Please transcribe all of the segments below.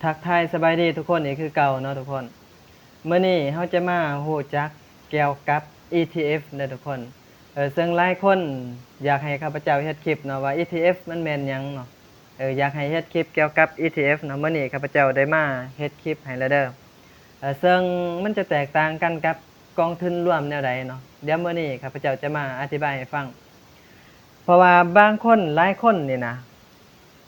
ทักทายสบายดีทุกคนนี่คือเก่าเนาะทุกคนเมื่อนี้เราจะมาฮู้จักเกี่ยวกับ ETF เด้อทุกคนซึ่งหลายคนอยากให้ข้าพเจ้าเฮ็ดคลิปเนาะว่า ETF มันแม่นหยังเนาะอยากให้เฮ็ดคลิปเกี่ยวกับ ETF เนาะมื้อนี้ข้าพเจ้าได้มาเฮ็ดคลิปให้แล้วเด้อซึ่งมันจะแตกต่างกันกับกองทุนรวมแนวใดเนาะเดี๋ยวมื้อนี้ข้าพเจ้าจะมาอธิบายให้ฟังเพราะว่าบางคนหลายคนนี่นะ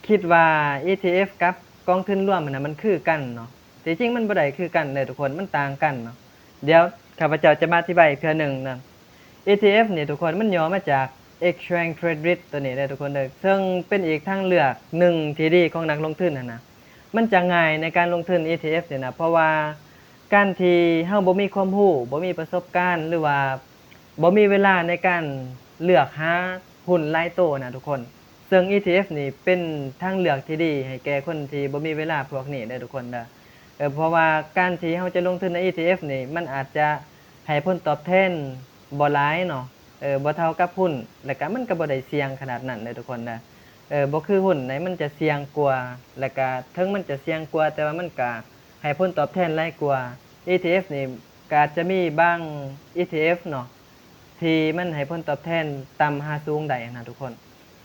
คิดว่า ETF กับกองทุนรวมมันคือกันเนาะที่จริงมันบ่ได้คือกันเลยทุกคนมันต่างกันเนาะเดี๋ยวข้าพเจ้าจะมาอธิบายอีกเทื่อหนึ่งนะ ETF นี่ทุกคนมันย่อมาจาก Exchange Traded Risk ตัวนี้ได้ทุกคนเลยซึ่งเป็นอีกทางเลือกหนึ่งที่ดีของนักลงทุนนะมันจะง่ายในการลงทุน ETF เนี่ยนะเพราะว่าการที่เฮาบ่มีความรู้บ่มีประสบการณ์หรือว่าบ่มีเวลาในการเลือกหาหุ้นรายตัวนะทุกคนซึ่ง ETF นี่เป็นทางเลือกที่ดีให้แก่คนที่บ่มีเวลาพวกนี้ได้ทุกคนเด้อเพราะว่าการที่เฮาจะลงทุนใน ETF นี่มันอาจจะให้ผลตอบแทนบ่หลายเนาะบ่เท่ากับหุ้นแล้วก็มันก็บ่ได้เสี่ยงขนาดนั้นเด้อทุกคนเด้อบ่คือหุ้นไหนมันจะเสี่ยงกว่าแล้วก็ถึงมันจะเสี่ยงกว่าแต่ว่ามันก็ให้ผลตอบแทนหลายกว่า ETF นี่ก็อาจจะมีบาง ETF เนาะที่มันให้ผลตอบแทนต่ำหาสูงได้นะทุกคน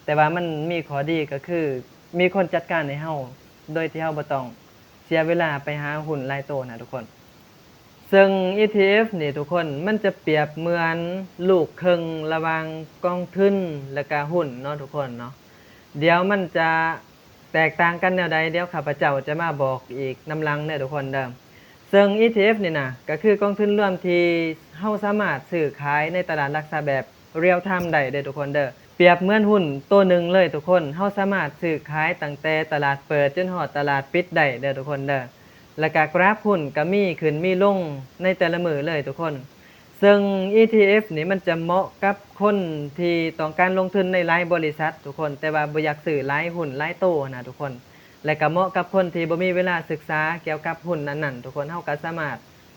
แต่ว่ามันมีข้อดีก็คือมีคนจัดการให้เฮาโดยที่เฮาบ่ต้องเสียเวลาไปหาหุ้นรายตัวนะทุกคนซึ่ง ETF นี่ทุกคนมันจะเปรียบเหมือนลูกครึ่งระหว่างกองทุนและก็หุ้นเนาะทุกคนเนาะเดี๋ยวมันจะแตกต่างกันแนวใดเดี๋ยวข้าพเจ้าจะมาบอกอีกนำหลังเด้อทุกคนเด้อซึ่ง ETF นี่นะก็คือกองทุนรวมที่เฮาสามารถซื้อขายในตลาดหลักทรัพย์แบบเรียลไทม์ได้เด้อทุกคนเด้อเปรียบเหมือนหุ้นตัวหนึ่งเลยทุกคนเฮาสามารถซื้อขายตั้งแต่ตลาดเปิดจนฮอดตลาดปิดได้เด้อทุกคนเด้อแล้วก็กราฟหุ้นก็มีขึ้นมีลงในแต่ละมื้อเลยทุกคนซึ่ง ETF นี่มันจะเหมาะกับคนที่ต้องการลงทุนในหลายบริษัททุกคนแต่ว่าบ่อยากซื้อหลายหุ้นหลายโตนะทุกคนและก็เหมาะกับคนที่บ่มีเวลาศึกษาเกี่ยวกับหุ้นนั้นๆทุกคนเฮาก็สามารถ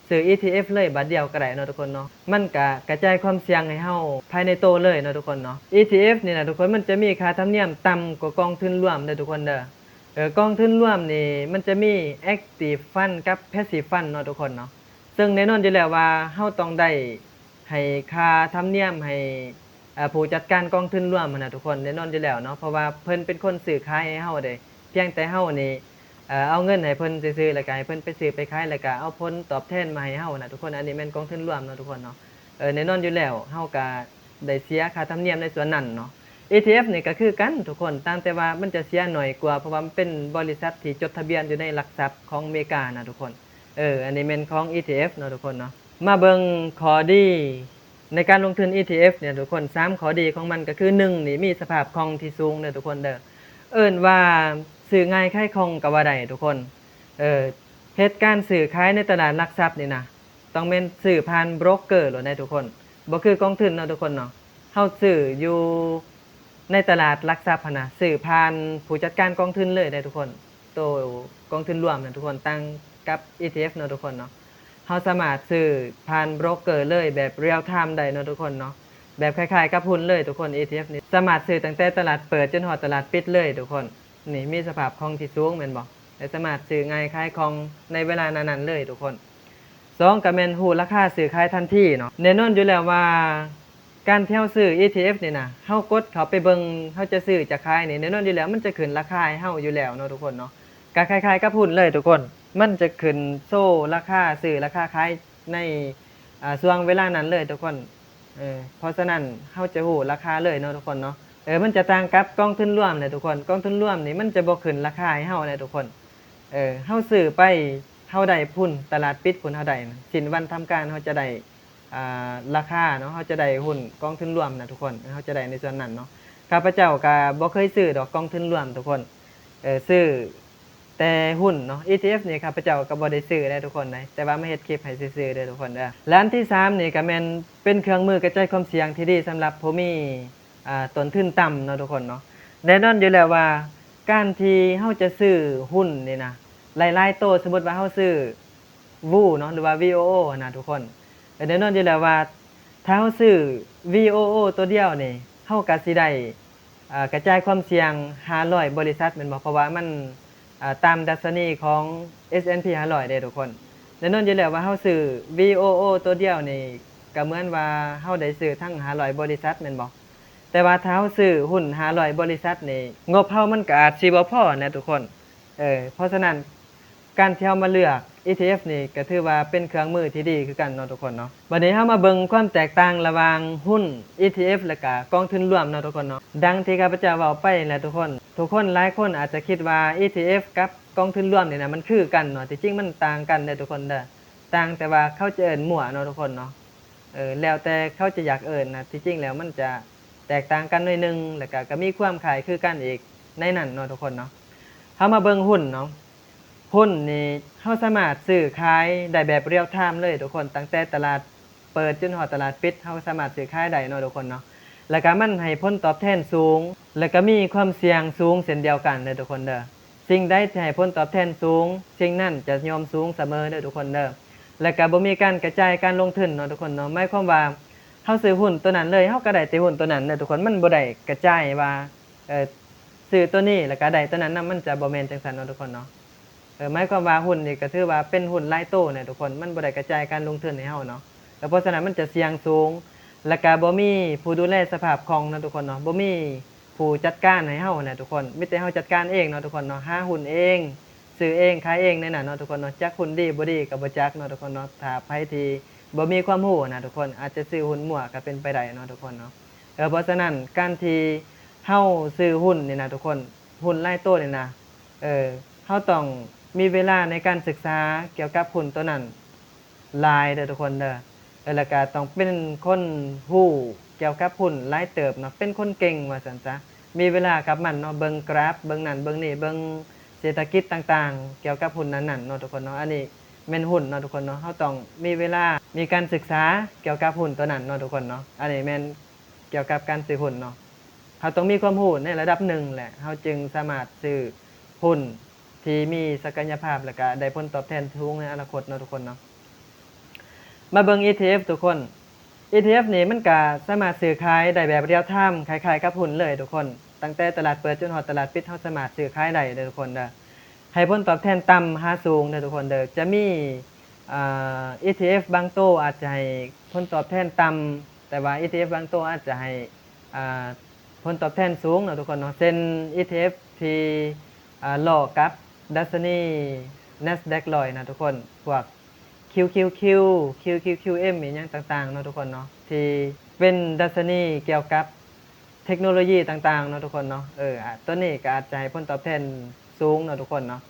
ซื้อ ETF เลยบัดเดียวก็ได้เนาะทุกคนเนาะมันก็กระจายความเสี่ยงให้เฮาภายในโตเลยเนาะทุกคนเนาะ ETF นี่นะทุกคนมันจะมีค่าธรรมเนียมต่ำกว่ากองทุนรวมเด้อทุกคนเด้อกองทุนรวมนี่มันจะมี Active Fund กับ Passive Fund เนาะทุกคนเนาะซึ่งแน่นอนอยู่แล้วว่าเฮาต้องได้ให้ค่าธรรมเนียมให้ผู้จัดการกองทุนรวมนะทุกคนแน่นอนอยู่แล้วเนาะเพราะว่าเพิ่นเป็นคนซื้อขายให้เฮาเด้เพียงแต่เฮานี่เอาเงินให้เพิ่นซื่อๆแล้วก็ให้เพิ่นไปซื้อไปขายแล้วก็เอาผลตอบแทนมาให้เฮานะทุกคนอันนี้แม่นกองทุนรวมเนาะทุกคนเนาะแน่นอนอยู่แล้วเฮาก็ได้เสียค่าธรรมเนียมในส่วนนั้นเนาะ ETF นี่ก็คือกันทุกคนต่างแต่ว่ามันจะเสียหน่อยกว่าเพราะว่ามันเป็นบริษัทที่จดทะเบียนอยู่ในหลักทรัพย์ของอเมริกานะทุกคนอันนี้แม่นของ ETF เนาะทุกคนเนาะมาเบิ่งข้อดีในการลงทุน ETF เนี่ยทุกคน3ข้อดีของมันก็คือ1นี่มีสภาพคล่องที่สูงเด้อทุกคนเด้อเอิ้นว่าซื้อง่ายขายคล่องก็ว่าได้ทุกคนเหตุการณ์ซื้อขายในตลาดหลักทรัพย์นี่นะต้องแม่นซื้อผ่านโบรกเกอร์โลดได้ทุกคนบ่คือกองทุนเนาะทุกคนเนาะเฮาซื้ออยู่ในตลาดหลักทรัพย์นะซื้อผ่านผู้จัดการกองทุนเลยได้ทุกคนตัวกองทุนรวมนะทุกคนตั้งกับ ETF เนาะทุกคนเนาะเฮาสามารถซื้อผ่านโบรกเกอร์เลยแบบเรียลไทม์ได้เนาะทุกคนเนาะแบบคล้ายๆกับหุ้นเลยทุกคน ETF นี่สามารถซื้อตั้งแต่ตลาดเปิดจนฮอดตลาดปิดเลยทุกคนนี่มีสภาพคล่องที่สูงแม่นบ่และสามารถซื้อง่ายขายคล่องในเวลานั้นๆเลยทุกคน2ก็แม่นฮู้ราคาซื้อขายทันทีเนาะแน่นอนอยู่แล้วว่าการที่เฮาซื้อ ETF นี่นะเฮากดเข้าไปเบิ่งเฮาจะซื้อจะขายนี่แน่นอนอยู่แล้วมันจะขึ้นราคาให้เฮาอยู่แล้วเนาะทุกคนเนาะก็คล้ายๆกับหุ้นเลยทุกคนมันจะขึ้นโซ่ราคาซื้อราคาขายในช่วงเวลานั้นเลยทุกคนเพราะฉะนั้นเฮาจะฮู้ราคาเลยเนาะทุกคนเนาะมันจะต่างกับกองทุนรวมเลยทุกคนกองทุนรวมนี่มันจะบ่ขึ้นราคาให้เฮาเลยทุกคนเฮาซื้อไปเฮาได้หุ้นตลาดปิดหุ้นเฮาได้สิ้นวันทำการเฮาจะได้ราคาเนาะเขาจะได้หุ้นกองทุนรวมนะทุกคนเขาจะได้ในส่วนนั้นเนาะข้าพเจ้าก็บ่เคยซื้อดอกกองทุนรวมทุกคนซื้อแต่หุ้นเนาะ ETF นี่ข้าพเจ้าก็บ่ได้ซื้อได้ทุกคนนะแต่ว่ามาเฮ็ดคลิปให้ซื่อๆเด้อทุกคนเด้อและอันที่3นี่ก็แม่นเป็นเครื่องมือกระจายความเสี่ยงที่ดีสำหรับผู้มีต้นทุนต่ำเนาะทุกคนเนาะแน่นอนอยู่แล้วว่าการที่เฮาจะซื้อหุ้นนี่นะหลายๆตัวสมมุติว่าเฮาซื้อ VU เนาะหรือว่า VOO นะทุกคนแน่นอนอยู่แล้วว่าถ้าเฮาซื้อ VOO ตัวเดียวนี่เฮาก็สิได้กระจายความเสี่ยง500บริษัทแม่นบ่เพราะว่ามัน ตามดัชนีของ S&P 500เด้ทุกคนแน่นอนอยู่แล้วว่าเฮาซื้อ VOO ตัวเดียวนี่ก็เหมือนว่าเฮาได้ซื้อทั้ง500บริษัทแม่นบ่แต่ว่าถ้าเฮาซื้อหุ้น500บริษัทนี่งบเฮามันก็อาจสิบ่พอนะทุกคนเพราะฉะนั้นการที่เฮามาเลือก ETF นี่ก็ถือว่าเป็นเครื่องมือที่ดีคือกันเนาะทุกคนเนาะบัดนี้เฮามาเบิ่งความแตกต่างระหว่างหุ้น ETF และก็กองทุนรวมเนาะทุกคนเนาะดังที่ข้าพเจ้าเว้าไปแหละทุกคนหลายคนอาจจะคิดว่า ETF กับกองทุนรวมนี่นะมันคือกันเนาะที่จริงมันต่างกันเด้อทุกคนเด้อต่างแต่ว่าเขาจะเอิ้นมั่วเนาะทุกคนเนาะแล้วแต่เขาจะอยากเอิ้นนะที่จริงแล้วมันจะแตกต่างกันหน่อยนึงแล้วก็มีความคล้ายคือกันอีกในนั้นเนาะทุกคนเนาะเฮามาเบิ่งหุ้นเนาะหุ้นนี่เฮาสามารถซื้อขายได้แบบเรียลไทม์เลยทุกคนตั้งแต่ตลาดเปิดจนฮอดตลาดปิดเฮาสามารถซื้อขายได้เนาะทุกคนเนาะแล้วก็มันให้ผลตอบแทนสูงแล้วก็มีความเสี่ยงสูงเช่นเดียวกันเด้อทุกคนเด้อสิ่งใดที่ให้ผลตอบแทนสูงสิ่งนั้นจะยอมสูงเสมอเด้อทุกคนเด้อแล้วก็บ่มีการกระจายการลงทุนเนาะทุกคนเนาะหมายความว่าเฮาซื้อหุ้นตัวนั้นเลยเฮาก็ได้แต่หุ้นตัวนั้นเด้อทุกคนมันบ่ได้กระจายว่าซื้อตัวนี้แล้วก็ได้ตัวนั้นมันจะบ่แม่นจังซั่นเนาะทุกคนเนาะหมายความว่าหุ้นนี่ก็ถือว่าเป็นหุ้นรายโตเนี่ยทุกคนมันบ่ได้กระจายการลงทุนให้เฮาเนาะแล้วเพราะฉะนั้นมันจะเสี่ยงสูงแล้วก็บ่มีผู้ดูแลสภาพคล่องเนาะทุกคนเนาะบ่มีผู้จัดการให้เฮาเนี่ยทุกคนมีแต่เฮาจัดการเองเนาะทุกคนเนาะหาหุ้นเองซื้อเองขายเองในนั้นเนาะทุกคนเนาะจักหุ้นดีบ่ดีก็บ่จักเนาะทุกคนเนาะถ้าไผที่บ่มีความรู้นะทุกคนอาจจะซื้อหุ้นมั่วก็เป็นไปได้เนาะทุกคนเนาะเพราะฉะนั้นการที่เฮาซื้อหุ้นนี่นะทุกคนหุ้นรายโตนี่นะเฮาต้องมีเวลาในการศึกษาเกี่ยวกับหุ้นตัวนั้นหลายเด้อทุกคนเด้อแล้วก็ต้องเป็นคนรู้เกี่ยวกับหุ้นหลายเติบเนาะเป็นคนเก่งว่าซั่นซะมีเวลากับมันเนาะเบิ่งกราฟเบิ่งนั่นเบิ่งนี่เบิ่งเศรษฐกิจต่างๆเกี่ยวกับหุ้นนั้นๆเนาะทุกคนเนาะอันนี้แม่นหุ้นเนาะทุกคนเนาะเฮาต้องมีเวลามีการศึกษาเกี่ยวกับหุ้นตัวนั้นเนาะทุกคนเนาะอันนี้แม่นเกี่ยวกับการซื้อหุ้นเนาะเฮาต้องมีความรู้ในระดับหนึ่งแหละเฮาจึงสามารถซื้อหุ้นที่มีศักยภาพแล้วก็ได้ผลตอบแทนสูงในอนาคตเนาะทุกคนเนาะมาเบิ่ง ETF ทุกคน ETF นี่มันก็สามารถซื้อขายได้แบบเรียลไทม์คล้ายๆกับหุ้นเลยทุกคนตั้งแต่ตลาดเปิดจนฮอดตลาดปิดเฮาสามารถซื้อขายได้เด้อทุกคนเด้อให้ผลตอบแทนต่ำหาสูงเด้อทุกคนเด้อจะมีETF บางตัวอาจจะให้ผลตอบแทนต่ำแต่ว่า ETF บางตัวอาจจะให้ผลตอบแทนสูงเนาะทุกคนเนาะเช่น ETF ที่ล้อกับดัชนี Nasdaq 100นะทุกคนพวก QQQ QQQM อีหยังต่างๆเนาะทุกคนเนาะที่เป็นดัชนีเกี่ยวกับเทคโนโลยีต่างๆเนาะทุกคนเนาะตัวนี้ก็อาจจะให้ผลตอบแทนสูงเนาะทุกคนเนาะ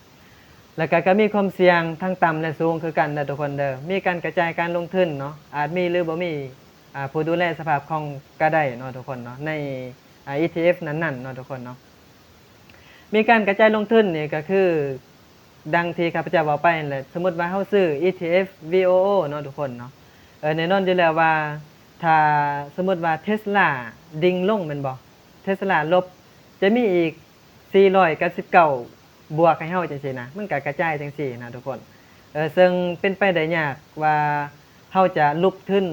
แล้วก็มีความเสี่ยงทั้งต่ำและสูงคือกันเด้อทุกคนเด้อมีการกระจายการลงทุนเนาะอาจมีหรือบ่มีผู้ดูแลสภาพคล่องก็ได้เนาะทุกคนเนาะใน ETF นั้นๆเนาะทุกคนเนาะมีการกระจายลงทุนนี่ก็คือดังที่ข้าพเจ้าบอกไปนั่นแหละสมมุติว่าเฮาซื้อ ETF VOO เนาะทุกคนเนาะแน่นอนอยู่แล้วว่าถ้าสมมุติว่า Tesla ดิ่งลงแม่นบ่ Tesla ลบจะมีอีก499บวกให้เฮาจังซี่นะมันก็กระจายจังซี่นะทุกคนซึ่งเป็นไปได้ยากว่าเฮาจะลุกขึ้น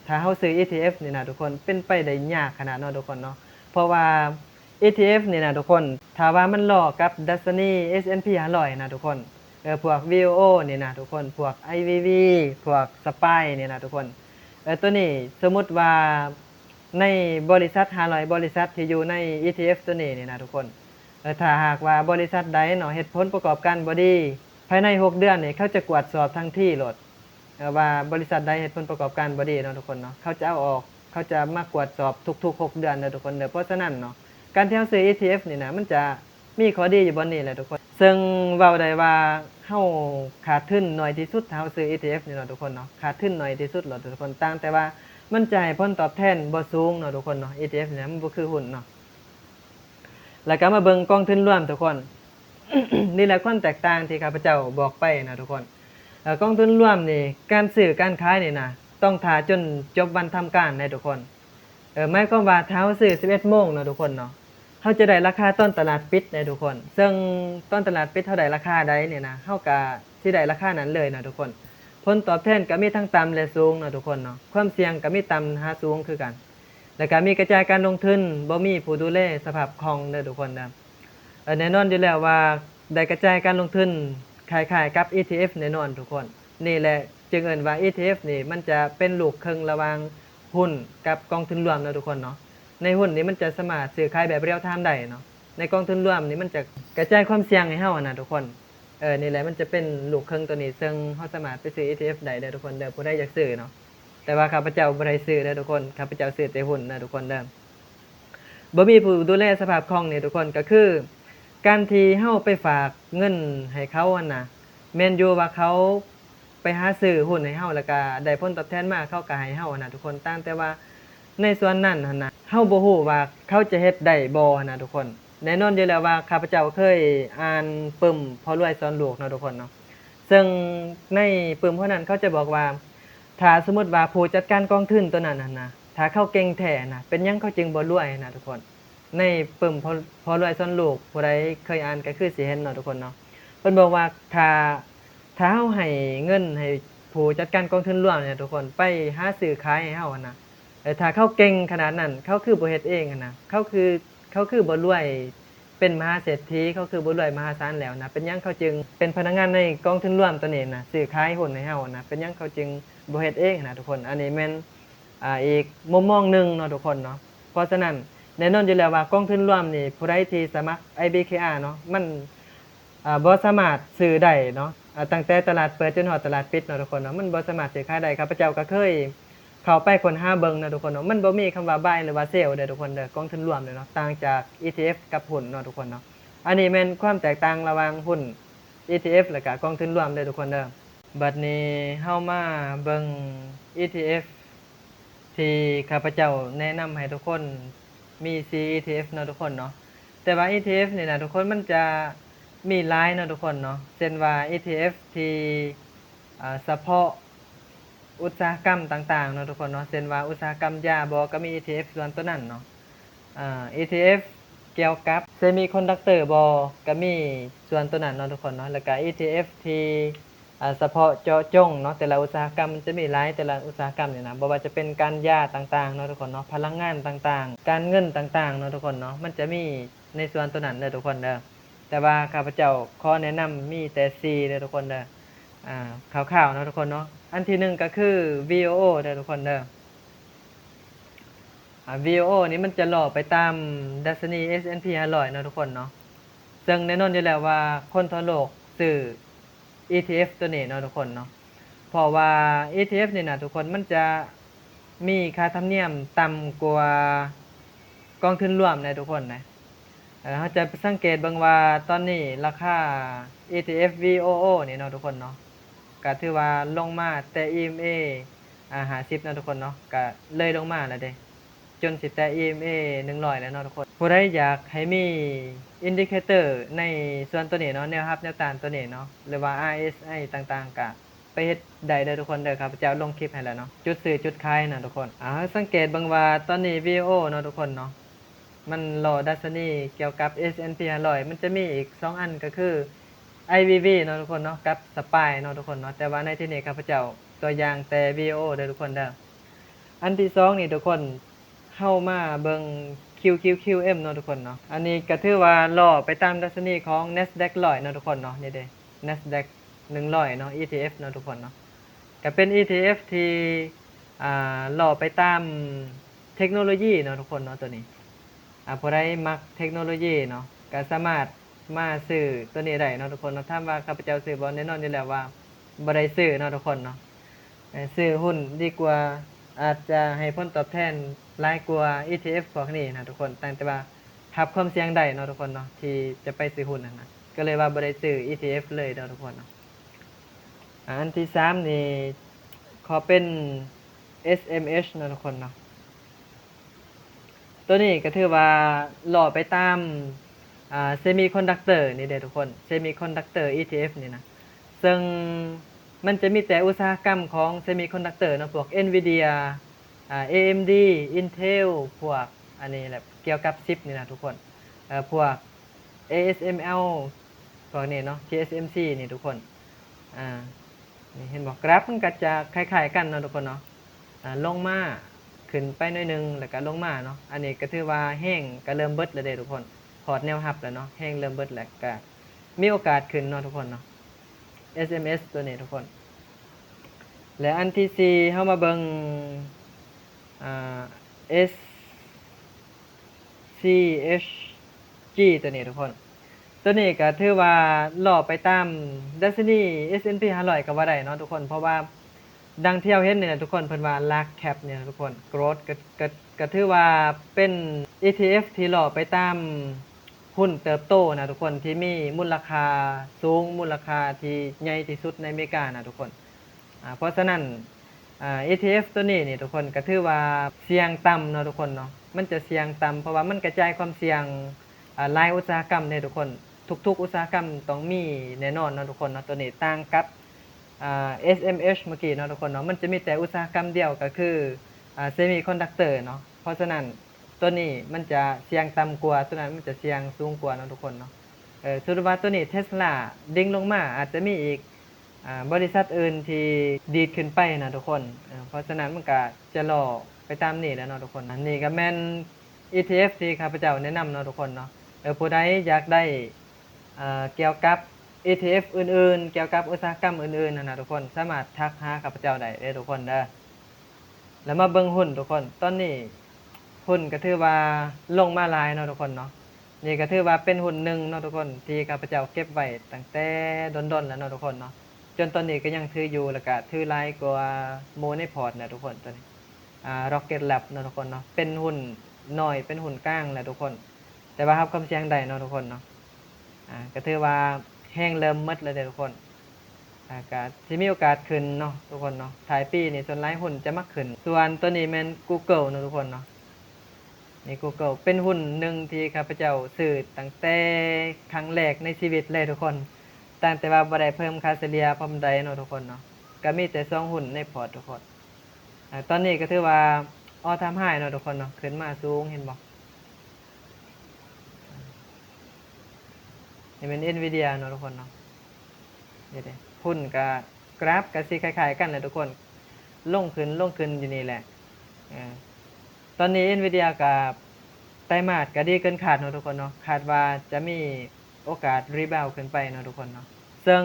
ถ้าเฮาซื้อ ETF นี่นะทุกคนเป็นไปได้ยากขนาดเนาะทุกคนเนาะเพราะว่า ETF นี่นะทุกคนถ้าว่ามันล้อกับดัชนี S&P 500นะทุกคนพวก VOO นี่นะทุกคนพวก IVV พวก SPY นี่นะทุกคนตัวนี้สมมุติว่าในบริษัท500บริษัทที่อยู่ใน ETF ตัวนี้นี่นะทุกคนถ้าหากว่าบริษัทใดเนาะเฮ็ดผลประกอบการบ่ดีภายใน6เดือนนี่เขาจะตรวจสอบทันทีโลดว่าบริษัทใดเฮ็ดผลประกอบการบ่ดีเนาะทุกคนเนาะเขาจะเอาออกเขาจะมาตรวจสอบทุกๆ6เดือนเด้อทุกคนเด้อเพราะฉะนั้นเนาะการที่เฮาซื้อ ETF นี่นะมันจะมีข้อดีอยู่บนนี้แหละทุกคนซึ่งเว้าได้ว่าเฮาขาดทุนน้อยที่สุดถ้าเฮาซื้อ ETF นี่เนาะทุกคนเนาะขาดทุนน้อยที่สุดหรอกทุกคนต่างแต่ว่ามันจะให้ผลตอบแทนบ่สูงเนาะทุกคนเนาะ ETF นี่มันบ่คือหุ้นเนาะแล้วก็มาเบิ่งกองทุนรวมทุกคน นี่แหละความแตกต่างที่ข้าพเจ้าบอกไปนะทุกคนกองทุนรวมนี่การซื้อการขายนี่นะต้องท่าจนจบวันทำการได้ทุกคนหมายความว่าถ้าเฮาซื้อ 11:00 นเนาะทุกคนเนาะเฮาจะได้ราคาต้นตลาดปิดได้ทุกคนซึ่งต้นตลาดปิดเท่าใดราคาใดเนี่ยนะเฮาก็สิได้ราคานั้นเลยนะทุกคนผลตอบแทนก็มีทั้งต่ำและสูงนะทุกคนเนาะความเสี่ยงก็มีต่ำหาสูงคือกันแล้วก็มีกระจายการลงทุนบ่มีผู้ดูแลสภาพคล่องเด้อทุกคนนะแน่นอนอยู่แล้วว่า ได้กระจายการลงทุนคล้ายๆกับ ETF แน่นอนทุกคนนี่แหละจึงเอิ้นว่า ETF นี่มันจะเป็นลูกครึ่งระหว่างหุ้นกับกองทุนรวมเนาะทุกคนเนาะในหุ้นนี่มันจะสามารถซื้อขายแบบเรียลไทม์ได้เนาะในกองทุนรวมนี่มันจะกระจายความเสี่ยงให้เฮานะทุกคนนี่แหละมันจะเป็นลูกครึ่งตัวนี้ซึ่งเฮาสามารถไปซื้อ ETF ได้เด้อทุกคนเด้อผู้ใดอยากซื้อเนาะแต่ว่าข้าพเจ้าบ่ได้ซื้อเด้อทุกคนข้าพเจ้าซื้อแต่หุ้นนะทุกคนเด้อบ่มีผู้ดูแลสภาพคล่องนี่ทุกคนก็คือการที่เฮาไปฝากเงินให้เขาอะน่ะแม่นอยู่ว่าเขาไปหาซื้อหุ้นให้เฮาแล้วก็ได้ผลตอบแทนมาเขาก็ให้เฮานะทุกคนต่างแต่ว่าในส่วนนั้นหั่นน่ะเฮาบ่ฮู้ว่าเขาจะเฮ็ดได้บ่นะทุกคนแน่นอนอยู่แล้วว่าข้าพเจ้าเคยอ่านปึ้มพ่อรวยสอนลูกเนาะทุกคนเนาะซึ่งในปึ้มพวกนั้นเขาจะบอกว่าถ้าสมมุติว่าผู้จัดการกองทุนตัวนั้นหั่นน่ะถ้าเขาเก่งแท้น่ะเป็นหยังเขาจึงบ่รวยนะทุกคนในปึ้มพ่อรวยสอนลูกผู้ใดเคยอ่านก็คือสิเห็นเนาะทุกคนเนาะเพิ่นบอกว่าถ้าเฮาให้เงินให้ผู้จัดการกองทุนรวมเนี่ยทุกคนไปหาซื้อขายให้เฮาอะนะถ้าเขาเก่งขนาดนั้นเขาคือบ่เฮ็ดเองอะนะเขาคือบ่รวยเป็นมหาเศรษฐีเขาคือบ่รวยมหาศาลแล้วนะเป็นหยังเขาจึงเป็นพนักงานในกองทุนรวมตัวนี้นะซื้อขายหุ้นให้เฮานะเป็นหยังเขาจึงบ่เฮ็ดเองนะทุกคนอันนี้แม่นอีกมุมมองหนึ่งเนาะทุกคนเนาะเพราะฉะนั้นแน่นอนอยู่แล้วว่ากองทุนรวมนี่ผู้ใดที่สมัคร IBKR เนาะมันบ่สามารถซื้อได้เนาะตั้งแต่ตลาดเปิดจนฮอดตลาดปิดเนาะทุกคนเนาะมันบ่สามารถซื้อขายได้ข้าพเจ้าก็เคยเข้าไปค้นหาเบิ่งเนาะทุกคนเนาะมันบ่มีคำว่า buy หรือว่า sell เด้อทุกคนเด้อกองทุนรวมเนาะต่างจาก ETF กับหุ้นเนาะทุกคนเนาะอันนี้แม่นความแตกต่างระหว่างหุ้น ETF แล้วก็กองทุนรวมเด้อทุกคนเด้อบัดนี้เฮามาเบิ่ง ETF ที่ข้าพเจ้าแนะนำให้ทุกคนมี CETF เนาะทุกคนเนาะแต่ว่า ETF นี่นะทุกคนมันจะมีหลายเนาะทุกคนเนาะเช่นว่า ETF ที่เฉพาะอุตสาหกรรมต่างๆเนาะทุกคนเนาะเช่นว่าอุตสาหกรรมยาบ่ก็มี ETF ส่วนตัวนั้นเนาะETF เกี่ยวกับ Semiconductor บ่ก็มีส่วนตัวนั้นเนาะทุกคนเนาะแล้วก็ ETF ที่เฉพาะเจาะจงเนาะแต่ละอุตสาหกรรมมันจะมีหลายแต่ละอุตสาหกรรมนี่นะบ่ว่าจะเป็นการยาต่างๆเนาะทุกคนเนาะพลังงานต่างๆการเงินต่างๆเนาะทุกคนเนาะมันจะมีในส่วนตัวนั้นเด้อทุกคนเด้อแต่ว่าข้าพเจ้าขอแนะนำมีแต่ C เด้อทุกคนเด้อคร่าวๆเนาะทุกคนเนาะอันที่1ก็คือ VOO เด้อทุกคนเด้อVOO นี้มันจะหล่อไปตามดัชนี S&P 500เนาะทุกคนเนาะซึ่งแน่นอนอยู่แล้วว่าคนทั่วโลกซื้อ ETF ตัวนี้เนาะทุกคนเนาะเพราะว่า ETF นี่นะทุกคนมันจะมีค่าธรรมเนียมต่ำกว่ากองทุนรวมนะทุกคนนะเราจะสังเกตเบิ่งว่าตอนนี้ราคา ETF VOO นี่เนาะทุกคนเนาะก็ถือว่าลงมาแต่ EMA 50เนาะทุกคนเนาะก็เลยลงมาแล้วเด้จนสิแต่ EMA 100แล้วเนาะทุกคนผู้ใดอยากให้มีอินดิเคเตอร์ในส่วนตัวนี้เนาะแนวรับแนวต้านตัวนี้เนาะหรือว่า RSI ต่างๆก็ไปเฮ็ดได้เด้อทุกคนเด้อครับจะลงคลิปให้แล้วเนาะจุดซื้อจุดขายนะทุกคนสังเกตเบิ่งว่าตอนนี้ VOO เนาะทุกคนเนาะมันรอดัชนีเกี่ยวกับ S&P 500มันจะมีอีก2อันก็คือ IVV เนาะทุกคนเนาะกับ SPY เนาะทุกคนเนาะแต่ว่าในที่นี้ข้าพเจ้าตัวอย่างแต่ VOO เด้อทุกคนเด้ออันที่2นี่ทุกคนเข้ามาเบิ่ง QQQM เนาะทุกคนเนาะอันนี้ก็ถือว่าล่อไปตามดัชนีของ Nasdaq 100เนาะทุกคนเนาะนี่เด้ Nasdaq 100เนาะ ETF เนาะทุกคนเนาะก็เป็น ETF ที่ล่อไปตามเทคโนโลยีเนาะทุกคนเนาะตัวนี้ผู้ใดมักเทคโนโลยีเนาะก็สามารถมาซื้อตัวนี้ได้เนาะทุกคนเนาะถามว่าข้าพเจ้าซื้อบ่แน่นอนอยู่แล้วว่าบ่ได้ซื้อเนาะทุกคนเนาะซื้อหุ้นดีกว่าอาจจะให้ผลตอบแทนหลายกว่า ETF พวกนี้นะทุกคนแต่ว่ารับความเสี่ยงได้เนาะทุกคนเนาะที่จะไปซื้อหุ้นนั่นนะก็เลยว่าบ่ได้ซื้อ ETF เลยเนาะทุกคนเนาะอันที่3นี่ขอเป็น SMH เนาะทุกคนเนาะตัวนี้ก็ถือว่าหล่อไปตามSemiconductor นี่เด้อทุกคน Semiconductor ETF นี่นะซึ่งมันจะมีแต่อุตสาหกรรมของ Semiconductor เนาะพวก Nvidia AMD Intel พวกอันนี้แหละเกี่ยวกับชิปนี่นะทุกคนพวก ASML พวกนี้เนาะ TSMC นี่ทุกคนนี่เห็นบ่กราฟมันก็จะคล้ายๆกันเนาะทุกคนเนาะลงมาขึ้นไปหน่อยนึงแล้วก็ลงมาเนาะอันนี้ก็ถือว่าแห้งก็เริ่มเบิดแล้วเด้ทุกคนพอร์ตแนวรับแล้วเนาะแห้งเริ่มเบิดแล้วก็ มีโอกาสขึ้นเนาะทุกคนเนาะ SMS ตัวนี้ทุกคน และอันที่สี่เฮามาเบิ่งSCHG ตัวนี้ทุกคน ตัวนี้ก็ถือว่าล่อไปตามดัชนี S&P 500ก็ว่าได้เนาะทุกคน เพราะว่าดังที่เราเห็นนี่นะทุกคนเพิ่นว่า large cap เนี่ยทุกคน growth ก็ถือว่าเป็น ETF ที่ล่อไปตามหุ้นเติบโตนะทุกคนที่มีมูลค่าสูงมูลค่าที่ใหญ่ที่สุดในอเมริกานะทุกคนเพราะฉะนั้นETF ตัวนี้นี่ทุกคนก็ถือว่าเสี่ยงต่ำเนาะทุกคนเนาะมันจะเสี่ยงต่ำเพราะว่ามันกระจายความเสี่ยงหลายอุตสาหกรรมเนี่ยทุกคนทุกๆอุตสาหกรรมต้องมีแน่นอนเนาะทุกคนเนาะตัวนี้ต่างกับSMH เมื่อกี้เนาะทุกคนเนาะมันจะมีแต่อุตสาหกรรมเดียวก็คือเซมิคอนดักเตอร์เนาะเพราะฉะนั้นตัวนี้มันจะเสี่ยงต่ำกว่าตัวนั้นมันจะเสี่ยงสูงกว่าเนาะทุกคนเนาะสรุปว่าตัวนี้ Tesla ดิ่งลงมาอาจจะมีอีกบริษัทอื่นที่ดีดขึ้นไปนะทุกคนเพราะฉะนั้นมันก็จะรอไปตามนี้แล้วเนาะทุกคนอันนี้ก็แม่น ETF ที่ข้าพเจ้าแนะนำเนาะทุกคนเนาะผู้ใดอยากได้เกี่ยวกับ ETF อื่นๆเกี่ยวกับอุตสาหกรรมอื่นๆนะทุกคนสามารถทักหาข้าพเจ้าได้เด้อทุกคนเด้อแล้วมาเบิ่งหุ้นทุกคนตอนนี้หุ้นก็ถือว่าลงมาหลายเนาะทุกคนเนาะนี่ก็ถือว่าเป็นหุ้นหนึ่งเนาะทุกคนที่ข้าพเจ้าเก็บไว้ตั้งแต่ดนๆแล้วเนาะทุกคนเนาะจนตอนนี้ก็ยังถืออยู่แล้วก็ถือหลายกว่าโมในพอร์ตนะทุกคนตัวนี้Rocket Lab เนาะทุกคนเนาะเป็นหุ้นน้อยเป็นหุ้นกลางแหละทุกคนแต่ว่ารับความเสี่ยงได้เนาะทุกคนเนาะก็ถือว่าแห้งเริ่มหมดแล้วเด้อทุกคนก็สิมีโอกาสขึ้นเนาะทุกคนเนาะท้ายปีนี่ส่วนหลายหุ้นจะมักขึ้นส่วนตัวนี้แม่น Google เนาะทุกคนเนาะนี่ Google เป็นหุ้นหนึ่งที่ข้าพเจ้าซื้อตั้งแต่ครั้งแรกในชีวิตเลยทุกคนตั้งแต่ว่าบ่ได้เพิ่มค่าเฉลี่ยพร้อมใดเนาะทุกคนเนาะก็มีแต่2หุ้นในพอร์ตทุกคนตอนนี้ก็ถือว่าall time high เนาะทุกคนเนาะขึ้นมาสูงเห็นบ่นี่เป็น Nvidia เนาะทุกคนเนาะนี่เด้หุ้นก็กราฟก็สิคล้ายๆกันแหละทุกคนลงขึ้นอยู่นี่แหละตอนนี้ Nvidia ก็ไตรมาสก็ดีเกินคาดเนาะทุกคนเนาะคาดว่าจะมีโอกาสรีบาวขึ้นไปเนาะทุกคนเนาะซึ่ง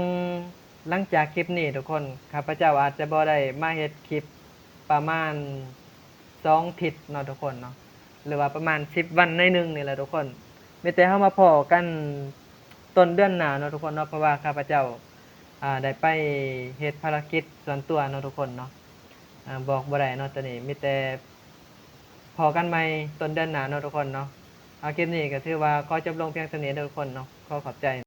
หลังจากคลิปนี้ทุกคนข้าพเจ้าอาจจะบ่ได้มาเฮ็ดคลิปประมาณ2ทิศเนาะทุกคนเนาะหรือว่าประมาณ10วันในนึงนี่แหละทุกคนมีแต่เฮามาพ้อกันต้นเดือนหน้าเนาะทุกคนเนาะเพราะว่าข้าพเจ้าได้ไปเฮ็ดภารกิจส่วนตัวเนาะทุกคนเนาะบอกบ่ได้เนาะตอนนี้มีแต่พ้อกันใหม่ต้นเดือนหน้าเนาะทุกคนเนาะคลิปนี้ก็ถือว่าขอจบลงเพียงเท่านี้เด้อทุกคนเนาะขอขอบใจ